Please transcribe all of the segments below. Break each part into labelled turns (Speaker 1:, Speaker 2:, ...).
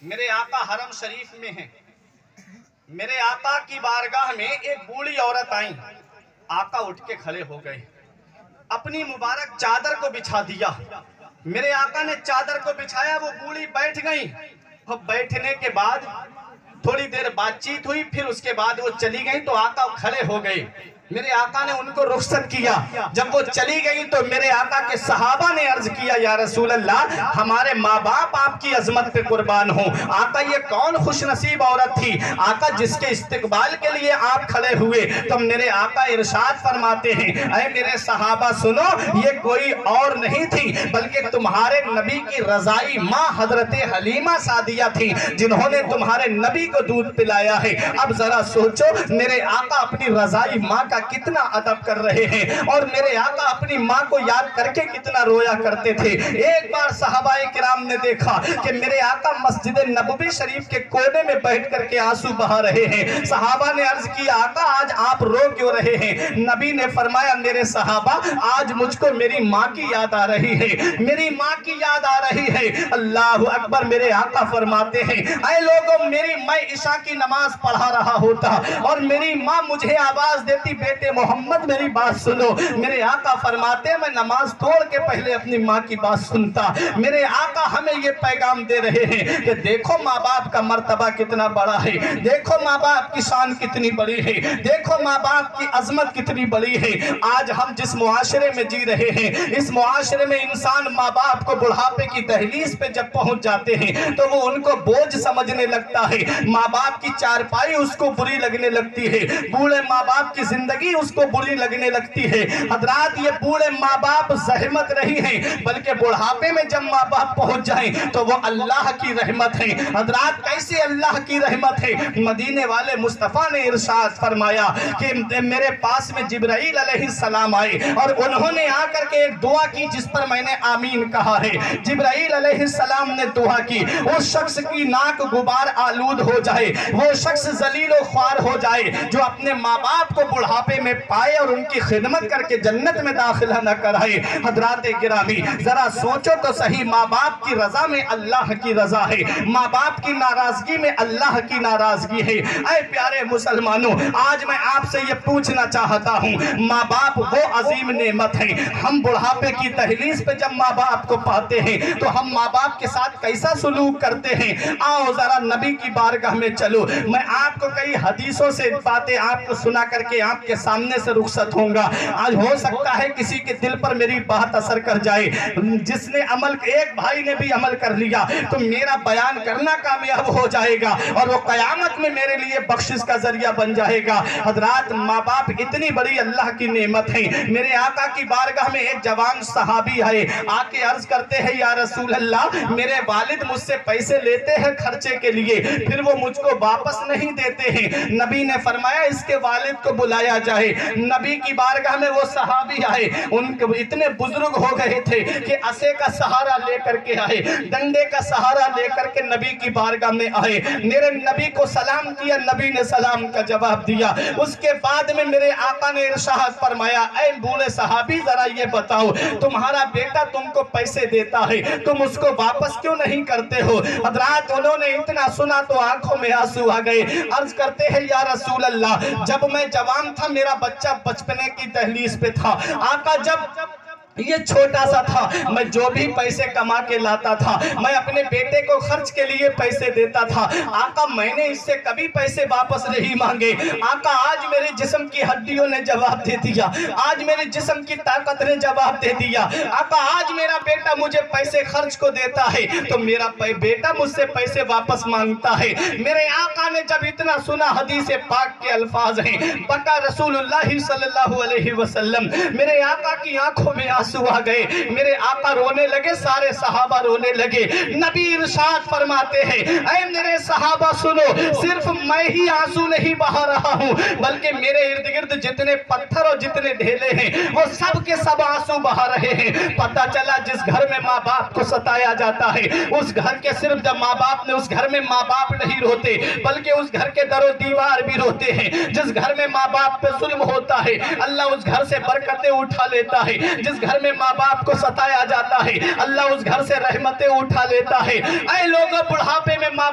Speaker 1: میرے آقا حرم شریف میں ہیں. میرے آقا کی بارگاہ میں ایک بوڑھی عورت آئیں. آقا اٹھ کے کھڑے ہو گئے, اپنی مبارک چادر کو بچھا دیا. میرے آقا نے چادر کو بچھایا, وہ بوڑھی بیٹھ گئیں. اور بیٹھنے کے بعد تھوڑی دیر بات چیت ہوئی, پھر اس کے بعد وہ چلی گئیں تو آقا کھڑے ہو گئے. میرے آقا نے ان کو رخصت کیا. جب وہ چلی گئی تو میرے آقا کے صحابہ نے عرض کیا, یا رسول اللہ, ہمارے ماں باپ آپ کی عظمت پہ قربان ہوں. آقا یہ کون خوش نصیب عورت تھی آقا جس کے استقبال کے لیے آپ کھڑے ہوئے. تو میرے آقا ارشاد فرماتے ہیں, اے میرے صحابہ سنو, یہ کوئی اور نہیں تھی بلکہ تمہارے نبی کی رضائی ماں حضرت حلیمہ سعدیہ تھی, جنہوں نے تمہارے نبی کو دودھ پلایا ہے. اب ذرا سوچو, میرے آقا اپنی رضائی ماں کا کتنا ادب کر رہے ہیں, اور میرے آقا اپنی ماں کو یاد کر کے کتنا رویا کرتے تھے. ایک بار صحابہ کرام نے دیکھا کہ میرے آقا مسجد نبوی شریف کے کونے میں بیٹھ کر کے آنسو بہا رہے ہیں. صحابہ نے عرض کیا, آقا آج آپ رو کیوں رہے ہیں؟ نبی نے فرمایا, میرے صحابہ آج مجھ کو میری ماں کی یاد آ رہی ہے, میری ماں کی یاد آ رہی ہے. اللہ اکبر. میرے آقا فرماتے ہیں, اے لوگوں, میں عشاء کی نماز پڑھا رہا ہوتا اور میری ماں مجھے آواز دیتی, بیٹے محمد میری بات سنو. میرے آقا فرماتے ہیں, میں نماز توڑ کے پہلے اپنی ماں کی بات سنتا. میرے آقا ہمیں یہ پیغام دے رہے ہیں کہ دیکھو ماں باپ کا مرتبہ کتنا بڑا ہے, دیکھو ماں باپ کی شان کتنی بڑی ہے, دیکھو ماں باپ کی عظمت کتنی بڑی ہے. آج ہم جس معاشرے میں جی رہے ہیں, اس معاشرے میں انسان ماں باپ کو بڑھاپے کی دہلیز پہ جب پہنچ جاتے ہیں تو وہ ان کو بوجھ سمجھنے لگتا ہے. ماں باپ کی چارپائی اس کو بری لگنے لگتی ہے, بوڑھے ماں باپ کی زندگی اس کو بری لگنے لگتی ہے. حضرات, یہ بوڑھے ماں باپ زحمت نہیں ہیں, بلکہ بڑھاپے میں جب ماں باپ پہنچ جائیں تو وہ اللہ کی رحمت ہے. حضرات, کیسے اللہ کی رحمت ہے؟ مدینے والے مصطفیٰ نے ارشاد فرمایا کہ میرے پاس میں جبرائیل علیہ السلام آئے اور انہوں نے آ کر کے ایک دعا کی جس پر میں نے آمین کہا ہے. جبرائیل علیہ السلام نے دعا کی, اس شخص کی ناک غبار آلود ہو جائے, وہ شخص ذلیل و خوار ہو جائے جو اپنے ماں باپ کو بڑھاپے میں پائے اور ان کی خدمت کر کے جنت میں داخلہ نہ کرائے. حضرات گرامی, ذرا سوچو تو صحیح, ماں باپ کی رضا میں اللہ کی رضا ہے, ماں باپ کی ناراضگی میں اللہ کی ناراضگی ہے. اے پیارے مسلمانوں, آج میں آپ سے یہ پوچھنا چاہتا ہوں, ماں باپ وہ عظیم نعمت ہے. ہم بڑھاپے کی دہلیز پہ جب ماں باپ کو پاتے ہیں تو ہم ماں باپ کے ساتھ کیسا سلوک کرتے ہیں؟ آؤ ذرا نبی کی بارگاہ میں چلو. میں آپ کو کئی حدیثوں سے باتیں آپ کو سنا کر کے آپ کے سامنے سے رخصت ہوں گا. آج ہو سکتا ہے کسی کے دل پر میری بات اثر کر جائے. جس نے عمل, ایک بھائی نے بھی عمل کر لیا تو میرا بیان کرنا کامیاب ہو جائے گا اور وہ قیامت میں میرے لیے بخشش کا ذریعہ بن جائے گا. حضرات, ماں باپ اتنی بڑی اللہ کی نعمت ہے. میرے آقا کی بارگاہ میں ایک جوان صحابی آئے, آ کے عرض کرتے ہیں, یا رسول اللہ, میرے والد مجھ سے پیسے لیتے ہیں خرچے کے لیے, پھر وہ مجھ کو واپس نہیں دیتے ہیں. نبی نے فرمایا, اس کے والد کو بلایا جائے. نبی کی بارگاہ میں وہ صحابی آئے, ان کو اتنے بزرگ ہو گئے تھے کہ عصے کا سہارا لے کر کے آئے, ڈنڈے کا سہارا لے کر کے نبی کی بارگاہ میں آئے. میرے نبی کو سلام کیا, نبی نے سلام کا جواب دیا. اس کے بعد میں میرے آقا نے ارشاد فرمایا, اے بوڑھے صحابی, ذرا یہ بتاؤ, تمہارا بیٹا تم کو پیسے دیتا ہے, تم اس کو واپس کیوں نہیں کرتے ہو؟ حضرات, انہوں نے اتنا سنا تو آنکھوں میں آنسو آ گئے. عرض کرتے ہیں, یا رسول اللہ, جب میں جوان تھا میرا بچہ بچپنے کی دہلیز پہ تھا. آقا, جب یہ چھوٹا سا تھا, میں جو بھی پیسے کما کے لاتا تھا میں اپنے بیٹے کو خرچ کے لیے پیسے دیتا تھا. آقا, میں نے اس سے کبھی پیسے واپس نہیں مانگے. آقا, آج میرے جسم کی ہڈیوں نے جواب دے دیا, آج میرے جسم کی طاقت نے جواب دے دیا. آقا, آج میرا بیٹا مجھے پیسے خرچ کو دیتا ہے تو میرا بیٹا مجھ سے پیسے واپس مانگتا ہے. میرے آقا نے جب اتنا سنا, حدیث پاک کے الفاظ ہیں, بکا رسول اللہ صلی اللہ علیہ وسلم. میرے آقا کی آنکھوں میں آنسو آ گئے, میرے آقا رونے لگے, سارے صحابہ رونے لگے. نبی ارشاد فرماتے ہیں, اے میرے صحابہ سنو, صرف میں ہی آنسو نہیں بہا رہا ہوں بلکہ میرے ارد گرد جتنے پتھر اور جتنے ڈھیلے ہیں وہ سب کے سب آنسو بہا رہے ہیں. پتہ چلا جس گھر میں ماں باپ کو ستایا جاتا ہے, اس گھر کے صرف جب ماں باپ نے, اس گھر میں ماں باپ نہیں روتے بلکہ اس گھر کے در و دیوار بھی روتے ہیں. جس گھر میں ماں باپ پہ ظلم ہوتا ہے اللہ اس گھر سے برکتیں اٹھا لیتا ہے. جس گھر میں ماں باپ کو ستایا جاتا ہے اللہ اس گھر سے رحمتیں اٹھا لیتا ہے. اے لوگوں, بڑھاپے میں ماں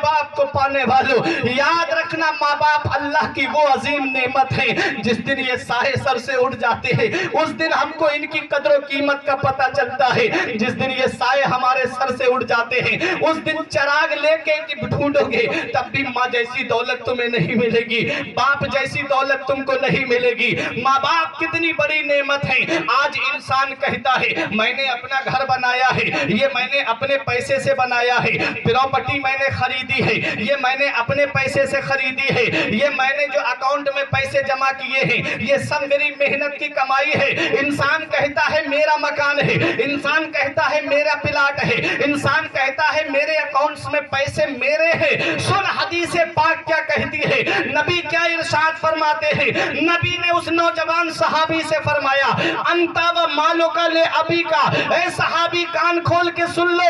Speaker 1: पाने वालों, याद रखना माँ बाप अल्लाह की वो अजीम नेमत है। जिस दिन ये साए सर से उठ जाते हैं उस दिन हमको इनकी कदर कीमत का पता चलता है। जिस दिन ये साए हमारे सर से उठ जाते हैं उस दिन चिराग लेके ढूंढोगे तब भी माँ जैसी दौलत तुम्हें नहीं मिलेगी, बाप जैसी दौलत तुमको नहीं मिलेगी। माँ बाप कितनी बड़ी नेमत है। आज इंसान कहता है मैंने अपना घर बनाया है, ये मैंने अपने पैसे से बनाया है, प्रॉपर्टी मैंने खरीदी है, ये मैंने अपने पैसे से खरीदी है, ये मैंने जो अकाउंट में पैसे जमा किए हैं ये सब मेरी मेहनत की कमाई है। इंसान कहता है मेरा मकान है, इंसान कहता है मेरा प्लाट है, इंसान कहता है मेरे अकाउंट्स में पैसे मेरे हैं। सुन हदीस पाक क्या कहती है, नबी क्या इरशाद फरमाते हैं। नबी ने उस नौजवान सहाबी से फरमाया अंता व मालो का ले अभी का, ऐ सहाबी कान खोल के सुन लो,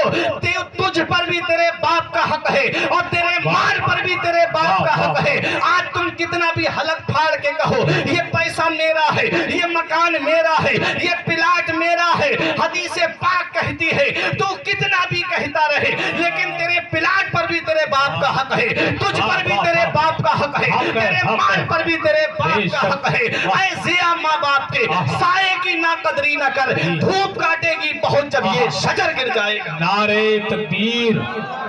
Speaker 1: तुझ पर भी तेरे बाप का हक है और तेरे माल पर भी तेरे बाप का हक है। आज तुम कितना भी हलक फाड़ के कहो ये पैसा मेरा है, ये मकान मेरा है, ये प्लाट मेरा है, हदीस पाक कहती है तू कितना भी कहता रहे लेकिन तेरे प्लाट पर भी तेरे बाप का हक है, तुझ पर भी तेरे बाप का हक है, तेरे माल पर भी तेरे बाप का हक है। ऐसे माँ बाप के साए की ना कदरी न कर, धूप काटेगी बहुत जब ये शजर गिर जाएगा।
Speaker 2: नारे तकबीर,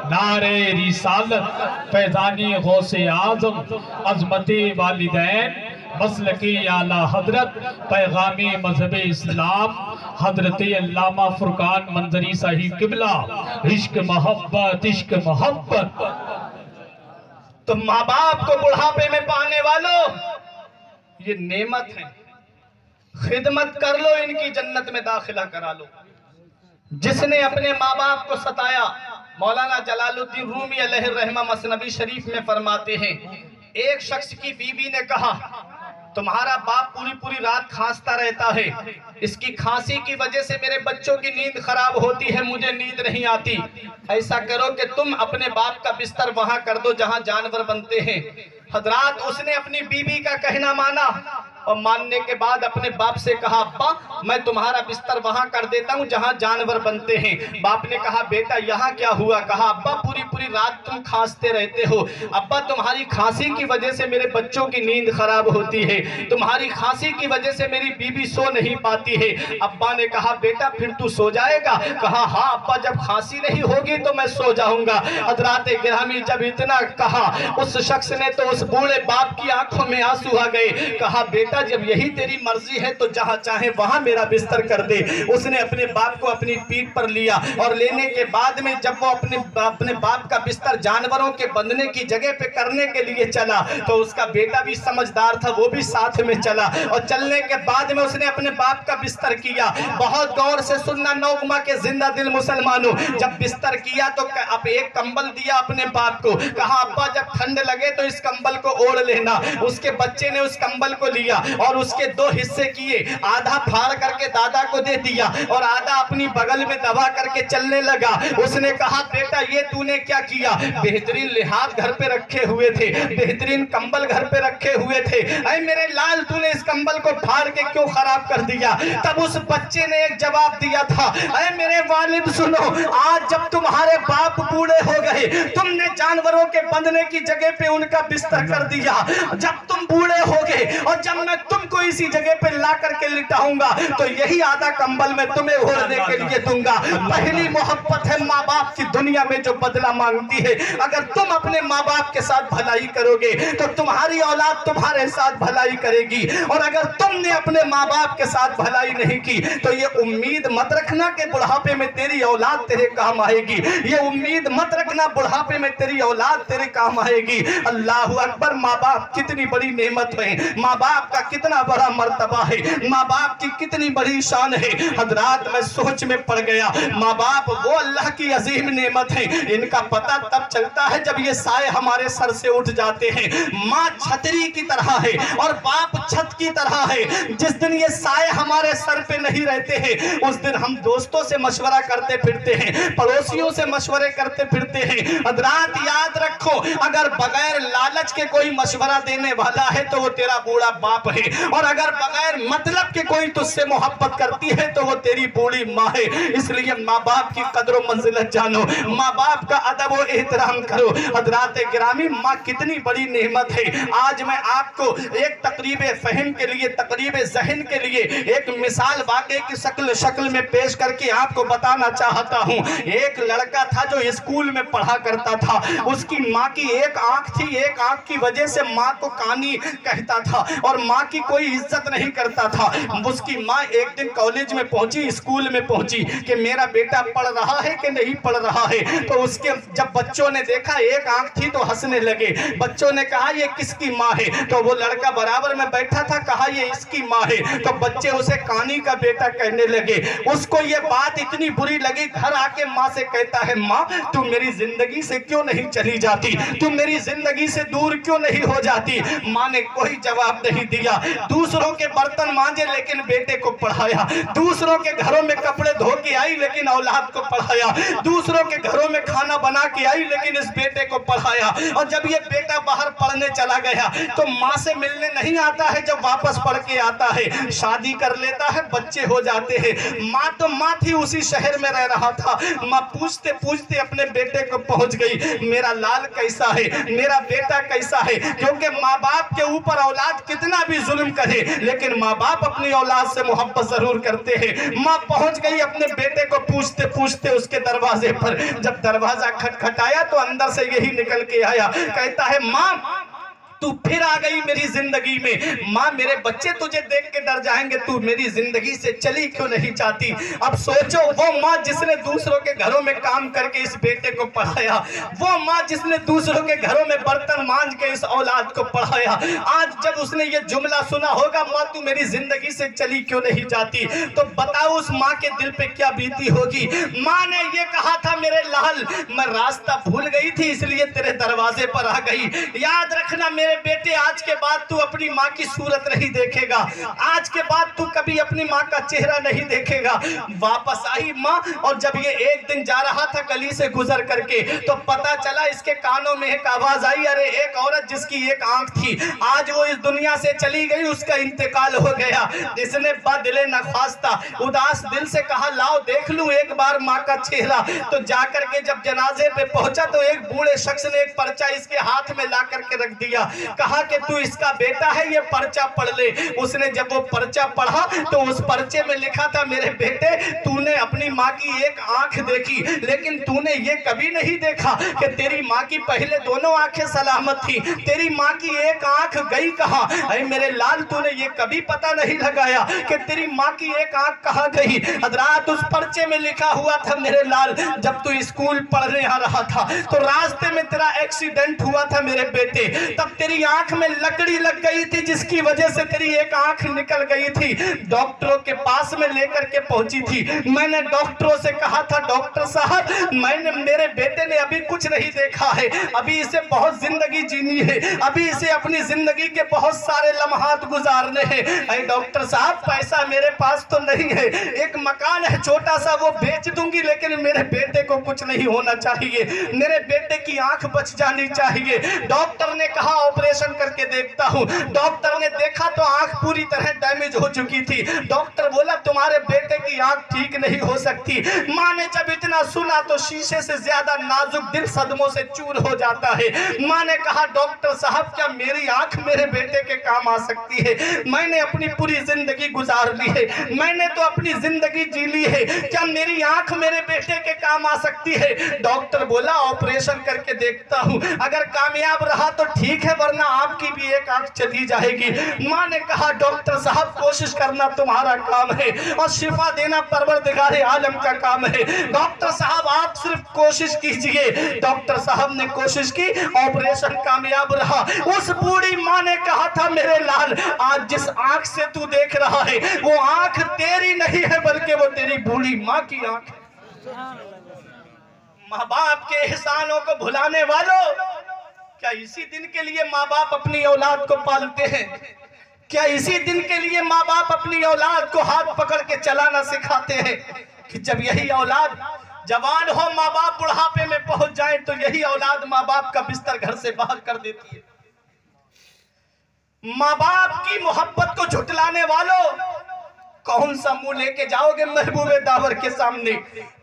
Speaker 2: नारे रिसालत, फैज़ानी गौसे आज़म, अज़मते वालिदैन, मसलके आला हजरत, पैगामे मजहब इस्लाम, हजरत अल्लामा फुरकान मंजरी साहिब किबला, इश्क मोहब्बत, इश्क मोहब्बत।
Speaker 1: तो माँ बाप को बुढ़ापे में पाने वालों ये नेमत है, खिदमत कर लो, इनकी जन्नत में दाखिला करा लो। जिसने अपने माँ बाप को सताया, मौलाना जलालुद्दीन रूमी अलैहिर्रहमा मसनबी शरीफ में फरमाते हैं एक शख्स की बीवी ने कहा तुम्हारा बाप पूरी पूरी रात खांसता रहता है, इसकी खांसी की वजह से मेरे बच्चों की नींद खराब होती है, मुझे नींद नहीं आती। ऐसा करो कि तुम अपने बाप का बिस्तर वहां कर दो जहां जानवर बनते हैं। हजरात उसने अपनी बीवी का कहना माना और मानने के बाद अपने बाप से कहा अब्बा मैं तुम्हारा बिस्तर वहां कर देता हूं जहां जानवर बनते हैं। बाप ने कहा बेटा यहाँ क्या हुआ? कहा अब्बा पूरी पूरी रात तुम खांसते रहते हो, अब्बा तुम्हारी खांसी की वजह से मेरे बच्चों की नींद खराब होती है, तुम्हारी खांसी की वजह से मेरी बीवी सो नहीं पाती है। अब्बा ने कहा बेटा फिर तू सो जाएगा? कहा हाँ अब्बा जब खांसी नहीं होगी तो मैं सो जाऊंगा। हजरात गिरामी जब इतना कहा उस शख्स ने तो उस बूढ़े बाप की आंखों में आंसू आ गए। कहा बेटा जब यही तेरी मर्जी है तो जहां चाहे वहां मेरा बिस्तर कर दे। उसने अपने बाप को अपनी पीठ पर लिया और लेने के बाद में जब वो अपने बाप का बिस्तर जानवरों के बंधने की जगह पे करने के लिए चला तो उसका बेटा भी समझदार था, वो भी साथ में चला और चलने के बाद में उसने अपने बाप का बिस्तर किया। बहुत गौर से सुनना नौगमा के जिंदा दिल मुसलमानों, जब बिस्तर किया तो अब एक कंबल दिया अपने बाप को, कहा अब्बा जब ठंड लगे तो इस कंबल को ओढ़ लेना। उसके बच्चे ने उस कंबल को लिया और उसके दो हिस्से किए, आधा फाड़ करके दादा को दे दिया और आधा अपनी बगल में दबा करके चलने लगा। उसने कहा बेटा ये तूने क्या किया? बेहतरीन लिहाज घर पे रखे हुए थे, बेहतरीन कंबल घर पे रखे हुए थे, ऐ मेरे लाल तूने इस कंबल को फाड़ के क्यों खराब कर दिया? तब उस बच्चे ने एक जवाब दिया था, ऐ मेरे वालिद सुनो, आज जब तुम्हारे बाप बूढ़े हो गए तुमने जानवरों के बंधने की जगह पे उनका बिस्तर कर दिया। जब तुम बूढ़े हो गए और जब मैं तुमको इसी जगह पे ला करके लिटाऊंगा तो यही आधा कंबल मैं तुम्हें ओढ़ने के लिए दूंगा। पहली मोहब्बत है माँ बाप की दुनिया में जो बदला मांगती है। अगर तुम अपने माँ बाप के साथ भलाई करोगे तो तुम्हारी औलाद तुम्हारे साथ भलाई करेगी, और अगर तुमने अपने माँ बाप के साथ भलाई नहीं की तो ये उम्मीद मत रखना कि बुढ़ापे में तेरी औलाद तेरे काम आएगी। ये उम्मीद मत रखना बुढ़ापे में तेरी औलाद तेरे काम आएगी। अल्लाह अकबर, माँ बाप कितनी बड़ी नेमत है, माँ बाप का कितना बड़ा मर्तबा है, माँ बाप की कितनी बड़ी शान है। हजरात मैं सोच में पड़ गया, माँ बाप वो अल्लाह की अजीम नेमत है, इनका पता तब चलता है जब ये साए हमारे सर से उठ जाते हैं। माँ छतरी की तरह है और बाप छत की तरह है। जिस दिन ये साए हमारे सर पे नहीं रहते हैं उस दिन हम दोस्तों से मशवरा करते फिरते हैं, पड़ोसियों से मशवरे करते फिरते हैं। हजरात याद रख रखो, अगर बगैर लालच के कोई मशवरा देने वाला है तो वो तेरा बूढ़ा बाप है, और अगर बगैर मतलब के कोई तुझसे मोहब्बत करती है तो वो तेरी बूढ़ी माँ है। इसलिए माँ बाप की कदर मंजिलत जानो, माँ बाप का अदब और एहतराम करो। हज़रात गिरामी, माँ कितनी बड़ी नेमत है। आज मैं आपको एक तकरीब फहम के लिए, तकरीब ज़हन के लिए एक मिसाल वाक़े की शक्ल में पेश करके आपको बताना चाहता हूँ। एक लड़का था जो स्कूल में पढ़ा करता था, उसकी माँ की एक आंख थी, एक आंख की वजह से माँ को कानी कहता था और माँ की कोई इज्जत नहीं करता था। उसकी माँ एक दिन कॉलेज में पहुंची, स्कूल में पहुंची कि मेरा बेटा पढ़ रहा है कि नहीं पढ़ रहा है। तो उसके जब बच्चों ने देखा एक आंख थी तो हंसने लगे। बच्चों ने कहा ये किसकी माँ है? तो वो लड़का बराबर में बैठा था, कहा ये इसकी माँ है। तो बच्चे उसे कानी का बेटा कहने लगे। उसको ये बात इतनी बुरी लगी, घर आके माँ से कहता है, माँ तू मेरी जिंदगी से क्यों नहीं चली जाती, तू मेरी जिंदगी से दूर क्यों नहीं हो जाती? माँ ने कोई जवाब नहीं दिया। दूसरों के बर्तन मांजे लेकिन बेटे को पढ़ाया, दूसरों के घरों में कपड़े धो के आई लेकिन औलाद को पढ़ाया, दूसरों के घरों में खाना बना के आई लेकिन इस बेटे को पढ़ाया। और जब ये बेटा बाहर पढ़ने चला गया तो माँ से मिलने नहीं आता है, जब वापस पढ़ के आता है शादी कर लेता है, बच्चे हो जाते हैं। माँ तो माँ थी, उसी शहर में रह रहा था। माँ पूछते पूछते अपने बेटे को पहुंच गई, मेरा लाल कैसा है, मेरा बेटा कैसा है? क्योंकि माँ बाप के ऊपर औलाद कितना भी जुल्म करे लेकिन माँ बाप अपनी औलाद से मोहब्बत जरूर करते हैं। माँ पहुंच गई अपने बेटे को पूछते पूछते उसके दरवाजे पर। जब दरवाजा खटखटाया तो अंदर से यही निकल के आया, कहता है, माँ तू फिर आ गई मेरी जिंदगी में। माँ मेरे बच्चे तुझे देख के डर जाएंगे, तू मेरी जिंदगी से चली क्यों नहीं जाती? अब सोचो, वो माँ जिसने दूसरों के घरों में काम करके इस बेटे को पढ़ाया, वो माँ जिसने दूसरों के घरों में बर्तन मांज के इस औलाद को पढ़ाया, आज जब उसने ये जुमला सुना होगा, माँ तू मेरी जिंदगी से चली क्यों नहीं जाती, तो बताओ उस माँ के दिल पे क्या बीती होगी। माँ ने ये कहा था, मेरे लाल मैं रास्ता भूल गई थी इसलिए तेरे दरवाजे पर आ गई। याद रखना मेरे बेटे, आज के बाद तू अपनी माँ की सूरत नहीं देखेगा, आज के बाद तू कभी अपनी माँ का चेहरा नहीं देखेगा। वापस आई माँ, और जब ये एक दिन जा रहा था गली से गुजर करके तो पता चला इसके कानों में एक आवाज आई, अरे एक औरत जिसकी एक आंख थी आज वो इस दुनिया से चली गई, उसका इंतकाल हो गया। इसने बदिले नख्वास्ता उदास दिल से कहा, लाओ देख लूं एक बार माँ का चेहरा। तो जाकर के जब जनाजे पे पहुंचा तो एक बूढ़े शख्स ने एक पर्चा इसके हाथ में ला करके रख दिया, कहा कि तू इसका बेटा है, ये पर्चा पढ़ ले। उसने जब वो पर्चा पढ़ा तो उस पर्चे में लिखा था, मेरे बेटे तूने अपनी माँ की एक आंख देखी लेकिन तूने ये कभी नहीं देखा कि तेरी माँ की पहले दोनों आंखें सलामत थी, तेरी माँ की एक आंख गई कहाँ? अरे मेरे लाल तूने ये कभी पता नहीं लगाया कि तेरी माँ की एक आंख कहाँ गई? हज़रात उस पर्चे में लिखा हुआ था, मेरे लाल जब तू स्कूल पढ़ने आ रहा था तो रास्ते में तेरा एक्सीडेंट हुआ था मेरे बेटे, तब तेरी आंख में लकड़ी लग गई थी जिसकी वजह से तेरी एक आंख निकल गई थी। डॉक्टरों के पास में लेकर के पहुंची थी, मैंने डॉक्टरों से कहा था, डॉक्टर साहब मेरे बेटे ने अभी कुछ नहीं देखा है, अभी इसे बहुत जिंदगी जीनी है, अभी इसे अपनी जिंदगी के बहुत सारे लम्हात गुजारने हैं। अरे डॉक्टर साहब पैसा मेरे पास तो नहीं है, एक मकान है छोटा सा वो बेच दूंगी लेकिन मेरे बेटे को कुछ नहीं होना चाहिए, मेरे बेटे की आंख बच जानी चाहिए। डॉक्टर ने कहा ऑपरेशन करके देखता हूं। डॉक्टर ने देखा तो आंख पूरी तरह डैमेज हो चुकी थी। डॉक्टर बोला तुम्हारे बेटे की आंख ठीक नहीं हो सकती। माँ ने जब इतना सुना तो शीशे से ज्यादा नाजुक दिल सदमों से चूर हो जाता है। माँ ने कहा डॉक्टर साहब क्या मेरी आंख मेरे बेटे के काम आ सकती है? मैंने अपनी पूरी जिंदगी गुजार ली है, मैंने तो अपनी जिंदगी जी ली है, क्या मेरी आंख मेरे बेटे के काम आ सकती है? डॉक्टर बोला ऑपरेशन करके देखता हूं, अगर कामयाब रहा तो ठीक है वरना आपकी भी एक आंख चली जाएगी। माँ ने कहा डॉक्टर साहब कोशिश करना तुम्हारा काम है और शिफा देना परवरदिगारे आलम का काम है, डॉक्टर साहब आप सिर्फ कोशिश कीजिए। डॉक्टर साहब ने कोशिश की, ऑपरेशन कामयाब रहा। उस बूढ़ी माँ ने कहा था मेरे लाल आज जिस आंख से तू देख रहा है वो आंख तेरी नहीं है बल्कि वो तेरी बूढ़ी माँ की आंख है। माँ बाप के एहसानों को भुलाने वालों, क्या इसी दिन के लिए माँ बाप अपनी औलाद को पालते हैं? क्या इसी दिन के लिए माँ बाप अपनी औलाद को हाथ पकड़ के चलाना सिखाते हैं कि जब यही औलाद जवान हो, माँ बाप बुढ़ापे में पहुंच जाए तो यही औलाद माँ बाप का बिस्तर घर से बाहर कर देती है। माँ बाप की मोहब्बत को झुटलाने वालों, कौन सा मुंह लेके जाओगे महबूबे दावर के सामने?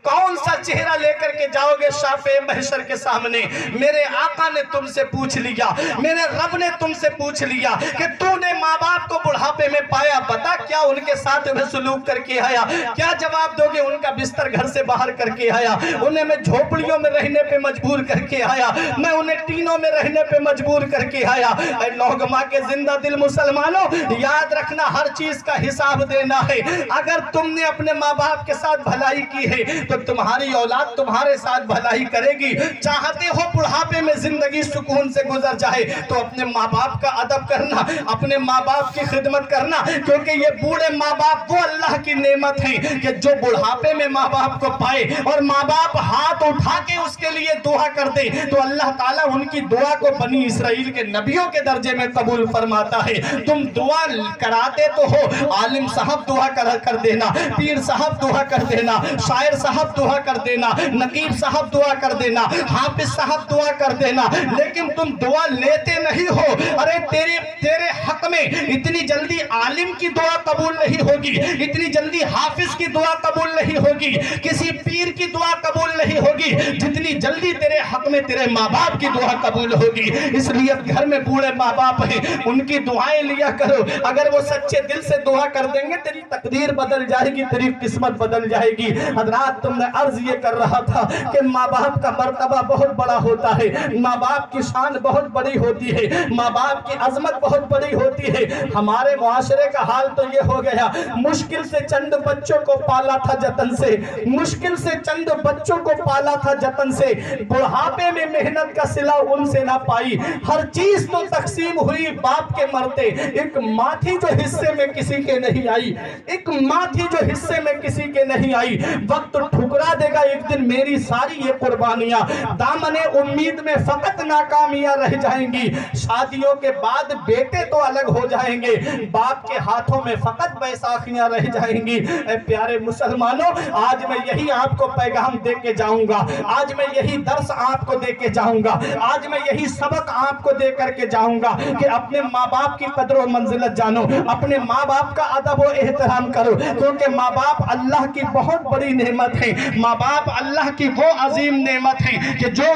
Speaker 1: कौन सा चेहरा लेकर के जाओगे शाफे महशर के सामने? मेरे आका ने तुमसे पूछ लिया, मेरे रब ने तुमसे पूछ लिया कि तूने माँ बाप को बुढ़ापे में पाया, बता क्या उनके साथ में सलूक करके आया? क्या जवाब दोगे? उनका बिस्तर घर से बाहर करके आया, उन्हें मैं झोपड़ियों में रहने पे मजबूर करके आया, मैं उन्हें टीनों में रहने पे मजबूर करके आया। नौगमा के जिंदा दिल मुसलमानों, याद रखना हर चीज का हिसाब देना है। अगर तुमने अपने माँ बाप के साथ भलाई की है तो तुम्हारी औलाद तुम्हारे साथ भलाई करेगी। चाहते हो बुढ़ापे में जिंदगी सुकून से गुजर जाए तो अपने माँ बाप का अदब करना, अपने माँ बाप की खिदमत करना, क्योंकि ये बूढ़े माँ बाप वो अल्लाह की नेमत है कि जो बुढ़ापे में माँ बाप को पाए और माँ बाप हाथ उठा के उसके लिए दुआ कर दे तो अल्लाह ताला उनकी दुआ को बनी इसराइल के नबियों के दर्जे में कबूल फरमाता है। तुम दुआ कराते तो हो, आलिम साहब दुआ कर देना, पीर साहब दुआ कर देना, शायर साहब दुआ कर देना, नकीब साहब दुआ कर देना, हाफिज साहब दुआ कर देना, लेकिन तुम दुआ लेते नहीं हो। अरे तेरे हक में इतनी जल्दी आलिम की दुआ कबूल नहीं होगी, इतनी जल्दी हाफिज की दुआ कबूल नहीं होगी, किसी पीर की दुआ कबूल नहीं होगी जितनी जल्दी तेरे हक में तेरे माँ बाप की दुआ कबूल होगी। इसलिए घर में बूढ़े माँ बाप हैं, उनकी दुआएं लिया करो। अगर वो सच्चे दिल से दुआ कर देंगे तेरी तकदीर बदल जाएगी, तेरी किस्मत बदल जाएगी। हजरात, तुमने अर्ज ये कर रहा था कि माँ बाप का मर्तबा बहुत बड़ा होता है, माँ बाप की शान बहुत बड़ी होती है, माँ बाप की अजमत बहुत बड़ी होती है। हमारे मुआशरे का हाल तो ये हो गया, मुश्किल से चंद बच्चों को पाला था जतन से, मुश्किल से चंद बच्चों को पाला था जतन से, बुढ़ापे में मेहनत का सिला उनसे ना पाई। हर चीज तो तकसीम हुई बाप के मरते, एक माँ थी जो हिस्से में किसी के नहीं आई, एक माँ थी जो हिस्से में किसी के नहीं आई। वक्त ठुकरा देगा एक दिन मेरी सारी ये कुर्बानियां, दामने उम्मीद में फकत नाकामियां रह जाएंगी। शादियों के बाद बेटे तो अलग हो जाएंगे, बाप के हाथों में फकत बैसाखियां रह जाएंगी। प्यारे मुसलमानों, आज मैं यही आपको पैगाम दे के जाऊंगा, आज मैं यही दर्स आपको दे के जाऊंगा, आज मैं यही सबक आपको दे करके जाऊंगा कि अपने माँ बाप की कदर और मंजिलत जानो, अपने माँ बाप का अदब और एहतराम करो, क्योंकि माँ बाप अल्लाह की बहुत बड़ी नेमत है। माँ बाप अल्लाह की वो अजीम नेमत है कि जो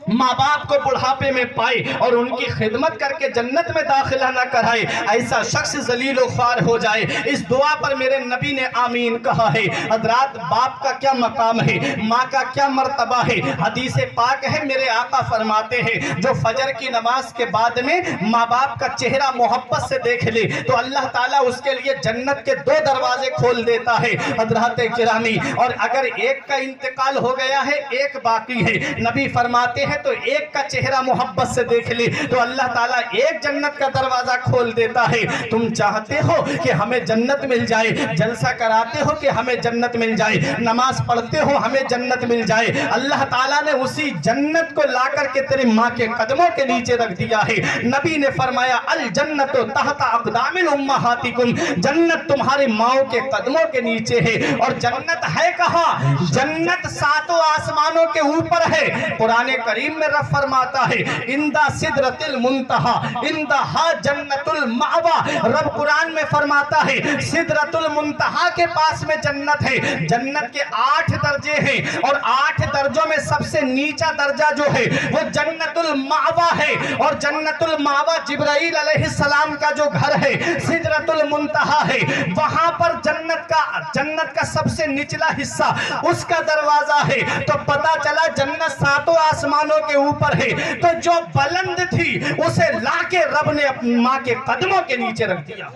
Speaker 1: माँ बाप को बुढ़ापे में पाए और उनकी खिदमत करके जन्नत में दाखिला ना कराए, ऐसा शख्स जलील और ख्वार हो जाए। इस दुआ पर मेरे नबी ने आमीन कहा है। हजरात, बाप का क्या मकाम है, माँ का क्या मर्तबा है। हदीस पाक है, मेरे आका फरमाते हैं जो फजर की नमाज के बाद में माँ बाप का चेहरा मोहब्बत से देख ले तो अल्लाह ताला उसके लिए जन्नत के 2 दरवाजे खोल देता है। हजरात किरामी, और अगर एक का इंतकाल हो गया है, एक बाकी है, नबी फरमाते हैं तो एक का चेहरा मोहब्बत से देख ले तो अल्लाह ताला एक जन्नत का दरवाजा खोल देता है। तुम चाहते हो कि हमें जन्नत मिल जाए, जलसा कराते हो कि हमें जन्नत मिल जाए, नमाज पढ़ते हो हमें जन्नत मिल जाए, अल्लाह ताला ने उसी जन्नत को ला करके तेरी माँ के कदमों के नीचे रख दिया है। नबी ने फरमाया अल जन्नतो तहता अक़दामिल उम्महातिकुम, जन्नत तुम्हारी माओ के कदमों के नीचे है। और जन्नत है कहाँ? जन्नत 7 आसमानों के ऊपर है। कुरान करीम में रब फरमाता है इंदा सिदरतिल मुंतहा इंदहा जन्नतुल मावा। रब कुरान में फरमाता है सिदरतुल मुंतहा के पास में जन्नत है। जन्नत के 8 दर्जे हैं और 8 दर्जों में सबसे नीचा दर्जा जो है वो जन्नतुल मावा है। और जन्नतुल मावा जिब्राइल अलैहिस्सलाम का जो घर है, सिदरतुल मुंतहा है, वहां पर जन्नत का सबसे निचला हिस्सा उसका दरवाजा है। तो पता चला जन्नत 7 आसमानों के ऊपर है। तो जो बुलंद थी उसे लाके रब ने अपनी माँ के कदमों के नीचे रख दिया।